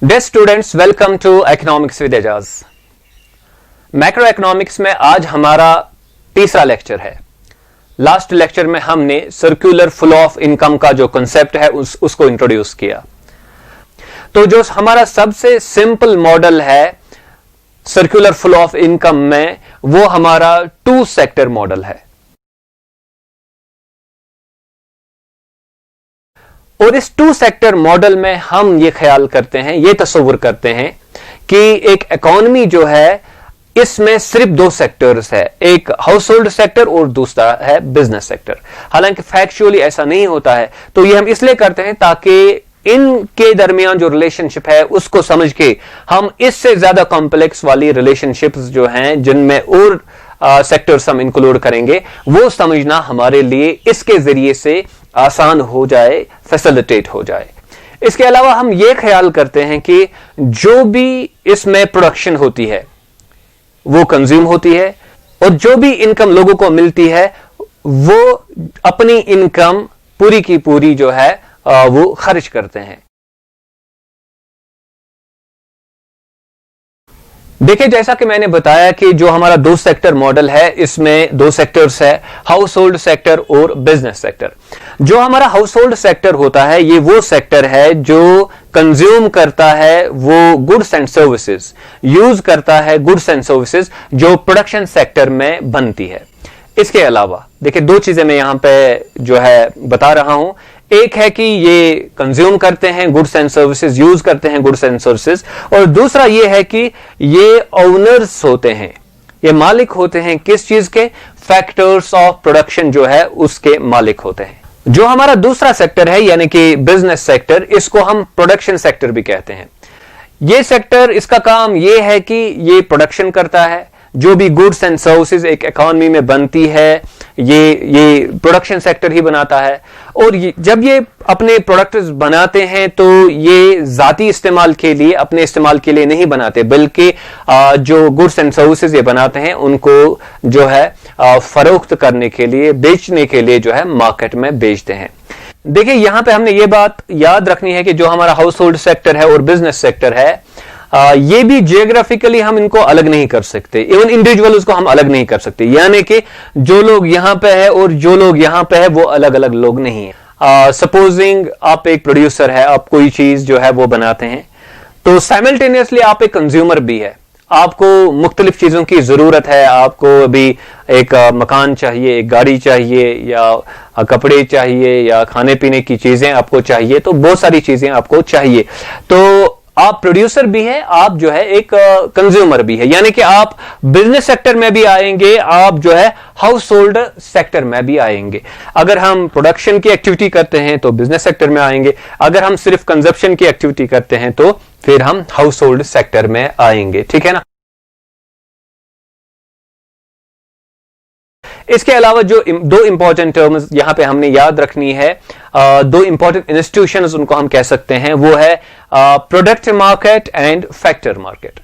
Dear students, welcome to Economics with Ejaz. Macro economics में आज हमारा तीसरा लेक्चर है। लास्ट लेक्चर में हमने सर्कुलर फ्लो ऑफ इनकम का जो कॉन्सेप्ट है उसको इंट्रोड्यूस किया। तो जो हमारा सबसे सिंपल मॉडल है सर्कुलर फ्लो ऑफ इनकम में, वो हमारा टू सेक्टर मॉडल है। और इस टू सेक्टर मॉडल में हम ये ख्याल करते हैं, ये तस्वुर करते हैं कि एक इकोनॉमी जो है इसमें सिर्फ दो सेक्टर्स है, एक हाउस होल्ड सेक्टर और दूसरा है बिजनेस सेक्टर। हालांकि फैक्चुअली ऐसा नहीं होता है, तो ये हम इसलिए करते हैं ताकि इनके दरमियान जो रिलेशनशिप है उसको समझ के हम इससे ज्यादा कॉम्प्लेक्स वाली रिलेशनशिप्स जो हैं जिनमें और सेक्टर्स हम इंक्लूड करेंगे, वो समझना हमारे लिए इसके जरिए से आसान हो जाए, फैसिलिटेट हो जाए। इसके अलावा हम ये ख्याल करते हैं कि जो भी इसमें प्रोडक्शन होती है वो कंज्यूम होती है, और जो भी इनकम लोगों को मिलती है वो अपनी इनकम पूरी की पूरी जो है वो खर्च करते हैं। देखिए, जैसा कि मैंने बताया कि जो हमारा दो सेक्टर मॉडल है, इसमें दो सेक्टर्स है, हाउस होल्ड सेक्टर और बिजनेस सेक्टर। जो हमारा हाउस होल्ड सेक्टर होता है, ये वो सेक्टर है जो कंज्यूम करता है वो गुड्स एंड सर्विसेज, यूज करता है गुड्स एंड सर्विसेज जो प्रोडक्शन सेक्टर में बनती है। इसके अलावा देखिए, दो चीजें मैं यहां पे जो है बता रहा हूं। एक है कि ये कंज्यूम करते हैं गुड्स एंड सर्विसेज, यूज करते हैं गुड्स एंड सर्विसेज, और दूसरा ये है कि ये ओनर्स होते हैं, ये मालिक होते हैं किस चीज के? फैक्टर्स ऑफ प्रोडक्शन जो है उसके मालिक होते हैं। जो हमारा दूसरा सेक्टर है यानी कि बिजनेस सेक्टर, इसको हम प्रोडक्शन सेक्टर भी कहते हैं। ये सेक्टर, इसका काम ये है कि ये प्रोडक्शन करता है, जो भी गुड्स एंड सर्विसेज एक इकोनॉमी में बनती है ये प्रोडक्शन सेक्टर ही बनाता है। और जब ये अपने प्रोडक्ट्स बनाते हैं तो ये जाती इस्तेमाल के लिए, अपने इस्तेमाल के लिए नहीं बनाते, बल्कि जो गुड्स एंड सर्विसेज ये बनाते हैं उनको जो है फरोख्त करने के लिए, बेचने के लिए जो है मार्केट में बेचते हैं। देखिए, यहां पे हमने ये बात याद रखनी है कि जो हमारा हाउस होल्ड सेक्टर है और बिजनेस सेक्टर है, ये भी जियोग्राफिकली हम इनको अलग नहीं कर सकते, इवन इंडिविजुअल उसको हम अलग नहीं कर सकते। यानी कि जो लोग यहां पे है और जो लोग यहां पे है वो अलग अलग लोग नहीं है। सपोजिंग आप एक प्रोड्यूसर है, आप कोई चीज जो है वो बनाते हैं, तो साइमल्टेनियसली आप एक कंज्यूमर भी है, आपको मुख्तलिफ चीजों की जरूरत है। आपको अभी एक मकान चाहिए, एक गाड़ी चाहिए, या कपड़े चाहिए, या खाने पीने की चीजें आपको चाहिए, तो बहुत सारी चीजें आपको चाहिए। तो आप प्रोड्यूसर भी है, आप जो है एक कंज्यूमर भी है, यानी कि आप बिजनेस सेक्टर में भी आएंगे, आप जो है हाउस होल्ड सेक्टर में भी आएंगे। अगर हम प्रोडक्शन की एक्टिविटी करते हैं तो बिजनेस सेक्टर में आएंगे, अगर हम सिर्फ कंजप्शन की एक्टिविटी करते हैं तो फिर हम हाउस होल्ड सेक्टर में आएंगे। ठीक है ना। इसके अलावा जो दो इंपॉर्टेंट टर्म्स यहां पे हमने याद रखनी है, दो इंपॉर्टेंट इंस्टीट्यूशंस उनको हम कह सकते हैं, वो है product market and factor market.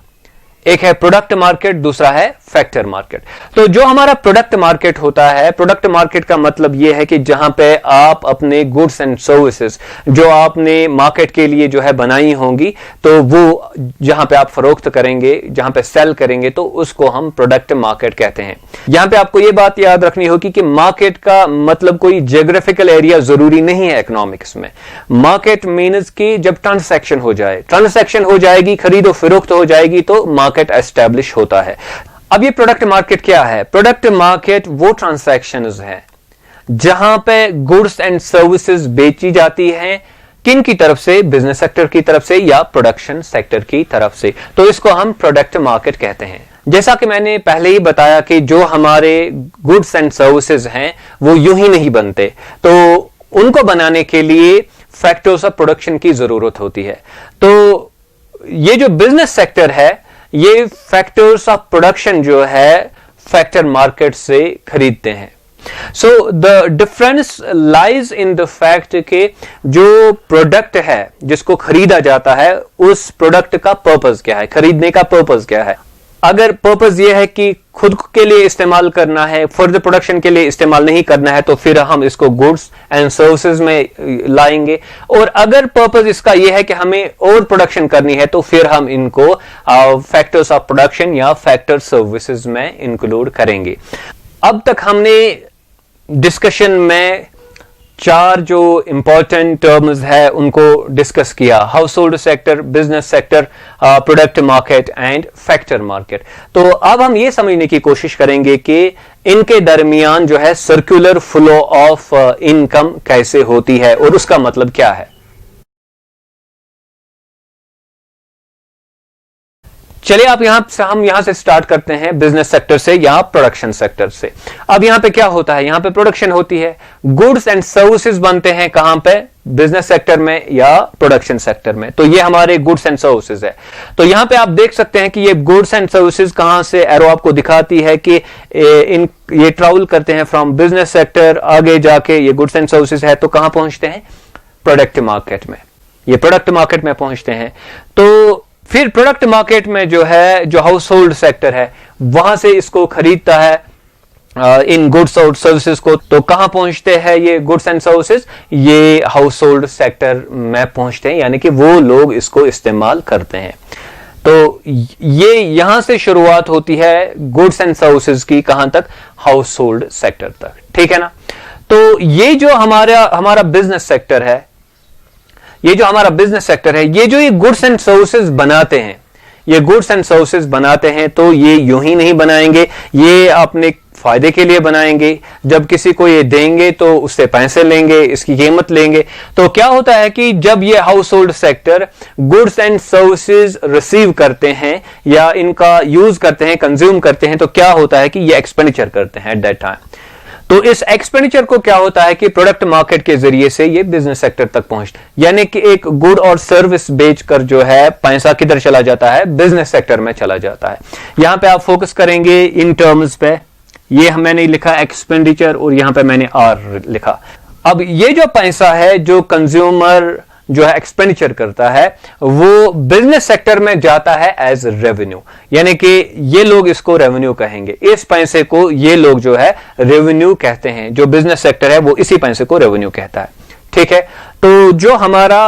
एक है प्रोडक्ट मार्केट, दूसरा है फैक्टर मार्केट। तो जो हमारा प्रोडक्ट मार्केट होता है, प्रोडक्ट मार्केट का मतलब यह है कि जहां पे आप अपने गुड्स एंड सर्विसेज जो आपने मार्केट के लिए जो है बनाई होंगी, तो वो जहां पे आप फरोख्त करेंगे, जहां पे सेल करेंगे, तो उसको हम प्रोडक्ट मार्केट कहते हैं। यहां पे आपको ये बात याद रखनी होगी कि मार्केट का मतलब कोई जियोग्राफिकल एरिया जरूरी नहीं है इकोनॉमिक्स में। मार्केट मीन्स कि जब ट्रांसैक्शन हो जाए, ट्रांसैक्शन हो जाएगी, खरीदो फरोख्त हो जाएगी, तो मार्केट एस्टैब्लिश होता है। अब ये प्रोडक्ट मार्केट क्या है? प्रोडक्ट मार्केट वो ट्रांसैक्शंस हैं जहां पे गुड्स एंड सर्विसेज बेची जाती हैं, किन की तरफ से? बिजनेस सेक्टर की तरफ से या प्रोडक्शन सेक्टर की तरफ से। तो इसको हम प्रोडक्ट मार्केट कहते हैं। जैसा कि मैंने पहले ही बताया कि जो हमारे गुड्स एंड सर्विसेज हैं वो यूं ही नहीं बनते, तो उनको बनाने के लिए फैक्टर्स ऑफ प्रोडक्शन की जरूरत होती है। तो ये जो बिजनेस सेक्टर है, ये फैक्टर्स ऑफ प्रोडक्शन जो है फैक्टर मार्केट से खरीदते हैं। So the difference lies in the fact के जो प्रोडक्ट है जिसको खरीदा जाता है, उस प्रोडक्ट का पर्पस क्या है, खरीदने का पर्पस क्या है। अगर पर्पस ये है कि खुद के लिए इस्तेमाल करना है, फर्दर प्रोडक्शन के लिए इस्तेमाल नहीं करना है, तो फिर हम इसको गुड्स एंड सर्विसेज में लाएंगे। और अगर पर्पस इसका यह है कि हमें और प्रोडक्शन करनी है, तो फिर हम इनको फैक्टर्स ऑफ प्रोडक्शन या फैक्टर सर्विसेज में इंक्लूड करेंगे। अब तक हमने डिस्कशन में 4 जो इंपॉर्टेंट टर्म्स है उनको डिस्कस किया, house hold sector, business sector, product market and factor market. तो अब हम ये समझने की कोशिश करेंगे कि इनके दरमियान जो है सर्कुलर फ्लो ऑफ इनकम कैसे होती है और उसका मतलब क्या है। चलिए आप हम यहां से स्टार्ट करते हैं बिजनेस सेक्टर से या प्रोडक्शन सेक्टर से। अब यहां पे क्या होता है, यहां पे प्रोडक्शन होती है, गुड्स एंड सर्विसेज बनते हैं कहां पे, बिजनेस सेक्टर में या प्रोडक्शन सेक्टर में। तो ये हमारे गुड्स एंड सर्विसेज है। तो यहां पे आप देख सकते हैं कि ये गुड्स एंड सर्विसेज कहां से, एरो आपको दिखाती है कि ये ट्रैवल करते हैं फ्रॉम बिजनेस सेक्टर, आगे जाके ये गुड्स एंड सर्विसेज है तो कहां पहुंचते हैं, प्रोडक्ट मार्केट में। ये प्रोडक्ट मार्केट में पहुंचते हैं। तो फिर प्रोडक्ट मार्केट में जो है, जो हाउस होल्ड सेक्टर है, वहां से इसको खरीदता है इन गुड्स और सर्विसेज को। तो कहां पहुंचते हैं ये गुड्स एंड सर्विसेज, ये हाउस होल्ड सेक्टर में पहुंचते हैं, यानी कि वो लोग इसको इस्तेमाल करते हैं। तो ये यहां से शुरुआत होती है गुड्स एंड सर्विसेज की, कहां तक, हाउस होल्ड सेक्टर तक, ठीक है ना। तो ये जो हमारा बिजनेस सेक्टर है, ये जो हमारा बिजनेस सेक्टर है, ये जो ये गुड्स एंड सर्विसेज बनाते हैं, ये गुड्स एंड सर्विसेज बनाते हैं, तो ये यूं ही नहीं बनाएंगे, ये अपने फायदे के लिए बनाएंगे। जब किसी को ये देंगे तो उससे पैसे लेंगे, इसकी कीमत लेंगे। तो क्या होता है कि जब ये house hold sector goods and services receive करते हैं या इनका यूज करते हैं, कंज्यूम करते हैं, तो क्या होता है कि ये एक्सपेंडिचर करते हैं एट दैट टाइम। तो इस एक्सपेंडिचर को क्या होता है कि प्रोडक्ट मार्केट के जरिए से ये बिजनेस सेक्टर तक पहुंचता है, यानी कि एक गुड और सर्विस बेचकर जो है पैसा किधर चला जाता है, बिजनेस सेक्टर में चला जाता है। यहां पे आप फोकस करेंगे इन टर्म्स पे, ये मैंने लिखा एक्सपेंडिचर और यहां पे मैंने आर लिखा। अब ये जो पैसा है जो कंज्यूमर जो है एक्सपेंडिचर करता है, वो बिजनेस सेक्टर में जाता है एज रेवेन्यू, यानी कि ये लोग इसको रेवेन्यू कहेंगे। इस पैसे को ये लोग जो है रेवेन्यू कहते हैं, जो बिजनेस सेक्टर है वो इसी पैसे को रेवेन्यू कहता है, ठीक है। तो जो हमारा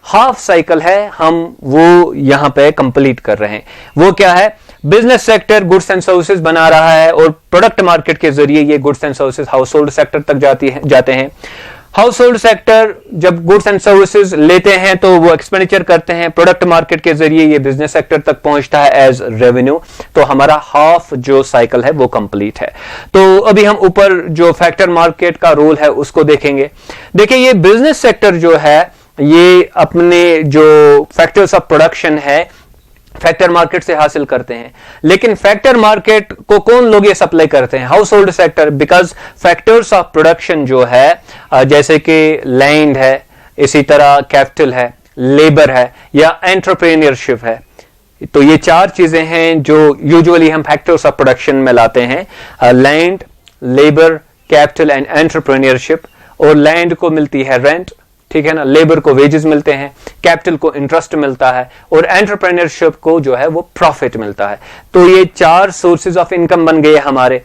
हाफ साइकिल है हम वो यहां पे कंप्लीट कर रहे हैं। वो क्या है, business sector goods and services बना रहा है और प्रोडक्ट मार्केट के जरिए ये goods and services house hold sector तक जाते हैं। हाउस होल्ड सेक्टर जब गुड्स एंड सर्विसेज लेते हैं तो वो एक्सपेंडिचर करते हैं, प्रोडक्ट मार्केट के जरिए ये बिजनेस सेक्टर तक पहुंचता है एज रेवेन्यू। तो हमारा हाफ जो साइकिल है वो कंप्लीट है। तो अभी हम ऊपर जो फैक्टर मार्केट का रोल है उसको देखेंगे। देखिए ये बिजनेस सेक्टर जो है ये अपने जो फैक्टर्स ऑफ प्रोडक्शन है फैक्टर मार्केट से हासिल करते हैं, लेकिन फैक्टर मार्केट को कौन लोग ये सप्लाई करते हैं, house hold sector. Because factors of production जो है जैसे कि लैंड है, इसी तरह कैपिटल है, लेबर है या एंटरप्रेन्योरशिप है, तो ये 4 चीजें हैं जो यूजुअली हम फैक्टर्स ऑफ प्रोडक्शन में लाते हैं, land, labour, capital and entrepreneurship. और लैंड को मिलती है रेंट, ठीक है ना, लेबर को वेजेस मिलते हैं, कैपिटल को इंटरेस्ट मिलता है और एंटरप्रेन्योरशिप को जो है वो प्रॉफिट मिलता है। तो ये 4 सोर्सेज ऑफ इनकम बन गए हमारे।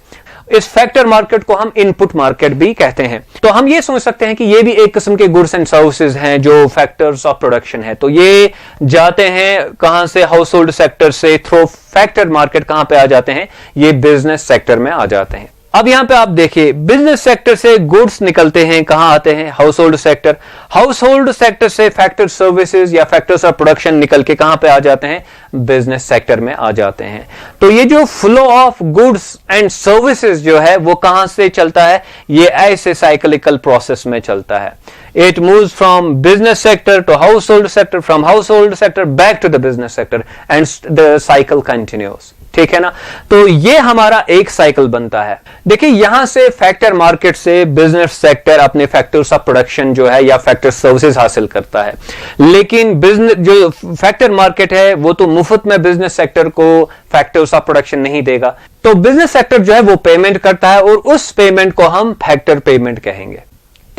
इस फैक्टर मार्केट को हम इनपुट मार्केट भी कहते हैं। तो हम ये सोच सकते हैं कि ये भी एक किस्म के गुड्स एंड सर्विसेज हैं जो फैक्टर्स ऑफ प्रोडक्शन है। तो ये जाते हैं कहां से, हाउस होल्ड सेक्टर से थ्रू फैक्टर मार्केट कहां पे आ जाते हैं, ये बिजनेस सेक्टर में आ जाते हैं। अब यहां पे आप देखिए बिजनेस सेक्टर से गुड्स निकलते हैं, कहां आते हैं, house hold sector. House hold sector से फैक्टर सर्विसेज या फैक्टर्स ऑफ प्रोडक्शन निकल के कहां पे आ जाते हैं, बिजनेस सेक्टर में आ जाते हैं। तो ये जो flow of goods and services जो है वो कहां से चलता है, ये ऐसे साइक्लिकल प्रोसेस में चलता है। It moves from business sector to household sector, from household sector back to the business sector and the cycle continues. ठीक है ना। तो ये हमारा एक साइकिल बनता है। देखिए यहां से फैक्टर मार्केट से बिजनेस सेक्टर अपने फैक्टर्स ऑफ प्रोडक्शन जो है या फैक्टर सर्विसेज हासिल करता है, लेकिन बिजनेस जो फैक्टर मार्केट है वो तो मुफ्त में बिजनेस सेक्टर को फैक्टर्स ऑफ प्रोडक्शन नहीं देगा। तो बिजनेस सेक्टर जो है वो पेमेंट करता है और उस पेमेंट को हम फैक्टर पेमेंट कहेंगे।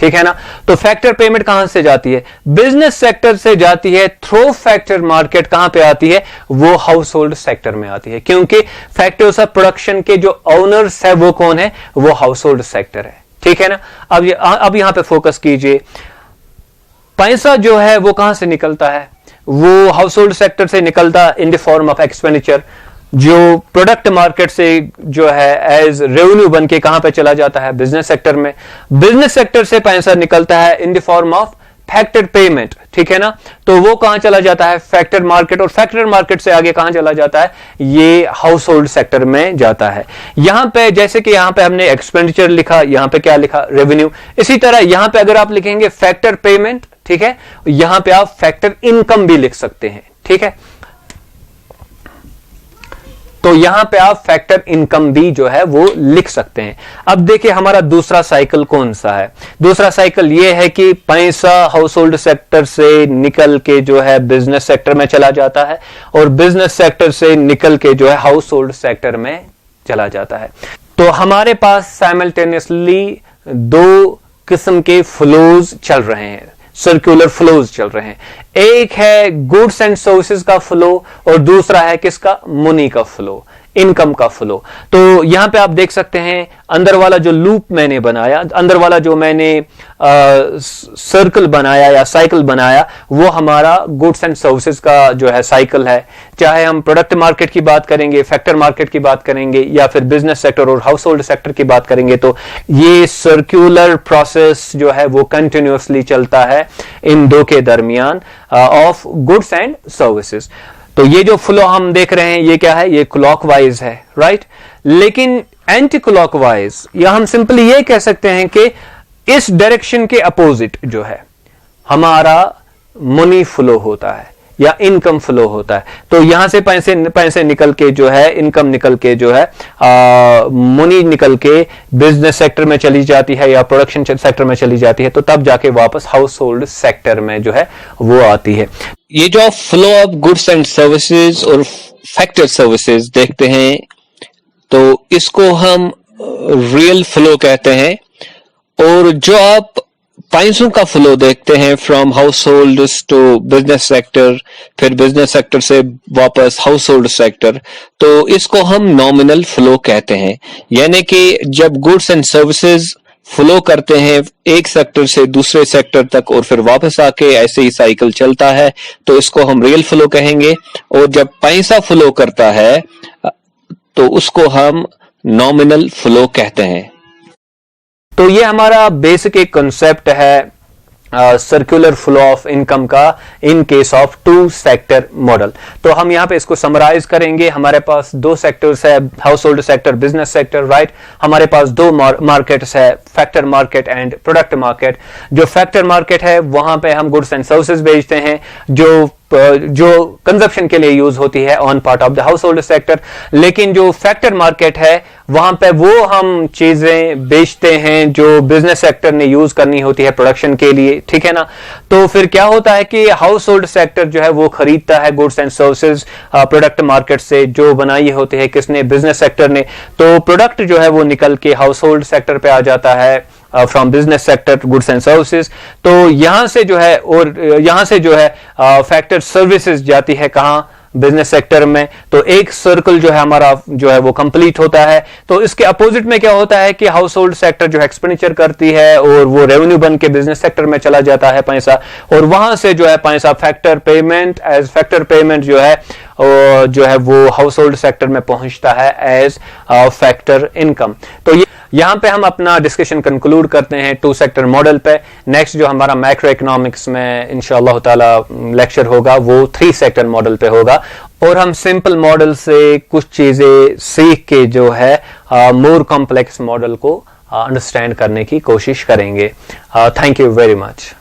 ठीक है ना। तो फैक्टर पेमेंट कहां से जाती है? बिजनेस सेक्टर से जाती है। थ्रो फैक्टर मार्केट कहां पे आती है? वो हाउस होल्ड सेक्टर में आती है, क्योंकि फैक्टर्स ऑफ प्रोडक्शन के जो ओनर्स है वो कौन है? वो हाउस होल्ड सेक्टर है, ठीक है ना। अब यहां पे फोकस कीजिए। पैसा जो है वो कहां से निकलता है? वो हाउस होल्ड सेक्टर से निकलता in the form of expenditure, जो प्रोडक्ट मार्केट से जो है एज रेवेन्यू बन के कहां पे चला जाता है? बिजनेस सेक्टर में। बिजनेस सेक्टर से पैसा निकलता है in the form of factor payment, ठीक है ना। तो वो कहां चला जाता है? Factor market. और फैक्टर मार्केट से आगे कहां चला जाता है? ये हाउस होल्ड सेक्टर में जाता है। यहां पे जैसे कि यहां पे हमने एक्सपेंडिचर लिखा, यहां पे क्या लिखा? रेवेन्यू। इसी तरह यहां पे अगर आप लिखेंगे फैक्टर पेमेंट, ठीक है, यहां पे आप फैक्टर इनकम भी लिख सकते हैं, ठीक है। तो यहां पे आप फैक्टर इनकम भी जो है वो लिख सकते हैं। अब देखिए हमारा दूसरा साइकिल कौन सा है? दूसरा साइकिल ये है कि पैसा हाउस होल्ड सेक्टर से निकल के जो है बिजनेस सेक्टर में चला जाता है, और बिजनेस सेक्टर से निकल के जो है हाउस होल्ड सेक्टर में चला जाता है। तो हमारे पास साइमल्टेनियसली दो किस्म के फ्लोज चल रहे हैं, सर्कुलर फ्लोज चल रहे हैं। एक है गुड्स एंड सर्विसेज का फ्लो, और दूसरा है किसका? मनी का फ्लो, इनकम का फ्लो। तो यहां पे आप देख सकते हैं अंदर वाला जो लूप मैंने बनाया, अंदर वाला जो मैंने सर्कल बनाया या साइकिल बनाया, वो हमारा गुड्स एंड सर्विसेज का जो है साइकिल है। चाहे हम प्रोडक्ट मार्केट की बात करेंगे, फैक्टर मार्केट की बात करेंगे, या फिर बिजनेस सेक्टर और हाउस होल्ड सेक्टर की बात करेंगे, तो ये सर्कुलर प्रोसेस जो है वो कंटिन्यूअसली चलता है इन दो के दरमियान ऑफ गुड्स एंड सर्विसेज। तो ये जो फ्लो हम देख रहे हैं ये क्या है? ये क्लॉकवाइज है, राइट। लेकिन एंटी क्लॉकवाइज, या हम सिंपली ये कह सकते हैं कि इस डायरेक्शन के अपोजिट जो है हमारा मनी फ्लो होता है या इनकम फ्लो होता है। तो यहां से पैसे निकल के जो है, इनकम निकल के जो है, मनी निकल के बिजनेस सेक्टर में चली जाती है या प्रोडक्शन सेक्टर में चली जाती है, तो तब जाके वापस हाउस होल्ड सेक्टर में जो है वो आती है। ये जो flow of goods and services और फैक्टर सर्विसेज देखते हैं, तो इसको हम रियल फ्लो कहते हैं। और जो आप पैसों का फ्लो देखते हैं from households to business sector, फिर बिजनेस सेक्टर से वापस हाउस होल्ड सेक्टर, तो इसको हम नॉमिनल फ्लो कहते हैं। यानी कि जब गुड्स एंड सर्विसेज फ्लो करते हैं एक सेक्टर से दूसरे सेक्टर तक और फिर वापस आके ऐसे ही साइकिल चलता है, तो इसको हम रियल फ्लो कहेंगे। और जब पैसा फ्लो करता है तो उसको हम नॉमिनल फ्लो कहते हैं। तो ये हमारा बेसिक एक कॉन्सेप्ट है सर्कुलर फ्लो ऑफ इनकम का in case of two sector model. तो हम यहां पे इसको समराइज करेंगे। हमारे पास दो सेक्टर्स है, house hold sector, business sector, right. हमारे पास दो मार्केट्स है, factor market and product market. जो फैक्टर मार्केट है वहां पे हम गुड्स एंड सर्विसेज बेचते हैं जो कंजप्शन के लिए यूज होती है on part of the house hold sector. लेकिन जो फैक्टर मार्केट है वहां पे वो हम चीजें बेचते हैं जो बिजनेस सेक्टर ने यूज करनी होती है प्रोडक्शन के लिए, ठीक है ना। तो फिर क्या होता है कि हाउस होल्ड सेक्टर जो है वो खरीदता है goods and services product market से, जो बनाई होते हैं किसने? बिजनेस सेक्टर ने। तो प्रोडक्ट जो है वो निकल के हाउस होल्ड सेक्टर पे आ जाता है from business sector goods and services. तो यहां से जो है, और यहां से जो है फैक्टर सर्विसेज जाती है कहां? बिजनेस सेक्टर में। तो एक सर्कल जो है हमारा जो है वो कंप्लीट होता है। तो इसके अपोजिट में क्या होता है कि हाउस होल्ड सेक्टर जो है एक्सपेंडिचर करती है और वो रेवेन्यू बन के बिजनेस सेक्टर में चला जाता है पैसा, और वहां से जो है पैसा factor payment age factor payment जो है वो हाउस होल्ड सेक्टर में पहुंचता है एज फैक्टर इनकम। तो यहां पे हम अपना डिस्कशन कंक्लूड करते हैं टू सेक्टर मॉडल पे। नेक्स्ट जो हमारा मैक्रो इकोनॉमिक्स में इंशाअल्लाह ताला लेक्चर होगा वो थ्री सेक्टर मॉडल पे होगा, और हम सिंपल मॉडल से कुछ चीजें सीख के जो है मोर कॉम्प्लेक्स मॉडल को अंडरस्टैंड करने की कोशिश करेंगे। Thank you very much.